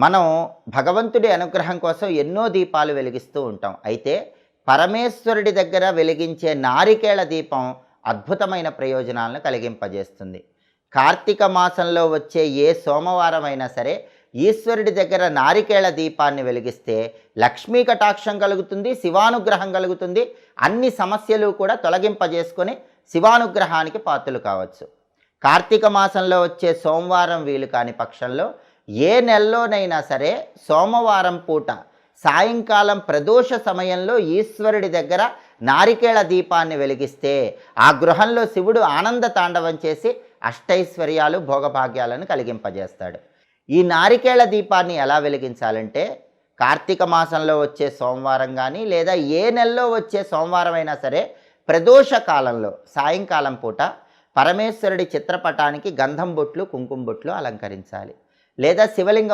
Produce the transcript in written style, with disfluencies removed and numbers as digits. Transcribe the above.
మనం భగవంతుడి అనుగ్రహం కోసం ఎన్నో దీపాలు వెలిగిస్తూ ఉంటాం. అయితే పరమేశ్వరుడి దగ్గర వెలిగించే నారికేళ దీపం అద్భుతమైన ప్రయోజనాలను కలిగింపజేస్తుంది. కార్తీక మాసంలో వచ్చే ఏ సోమవారం అయినా సరే ఈశ్వరుడి దగ్గర నారికేళ దీపాన్ని వెలిగిస్తే లక్ష్మీ కటాక్షం కలుగుతుంది, శివానుగ్రహం కలుగుతుంది. అన్ని సమస్యలు కూడా తొలగింపజేసుకొని శివానుగ్రహానికి పాత్రలు కావచ్చు. కార్తీక మాసంలో వచ్చే సోమవారం వీలు కాని పక్షంలో ఏ నెలలోనైనా సరే సోమవారం పూట సాయంకాలం ప్రదోష సమయంలో ఈశ్వరుడి దగ్గర నారికేళ దీపాన్ని వెలిగిస్తే ఆ గృహంలో శివుడు ఆనంద తాండవం చేసి అష్టైశ్వర్యాలు భోగభాగ్యాలను కలిగింపజేస్తాడు. ఈ నారికేళ దీపాన్ని ఎలా వెలిగించాలంటే కార్తీక మాసంలో వచ్చే సోమవారం కానీ లేదా ఏ నెలలో వచ్చే సోమవారం అయినా సరే ప్రదోష కాలంలో సాయంకాలం పూట పరమేశ్వరుడి చిత్రపటానికి గంధం బొట్లు కుంకుమ బొట్లు అలంకరించాలి. లేదా శివలింగం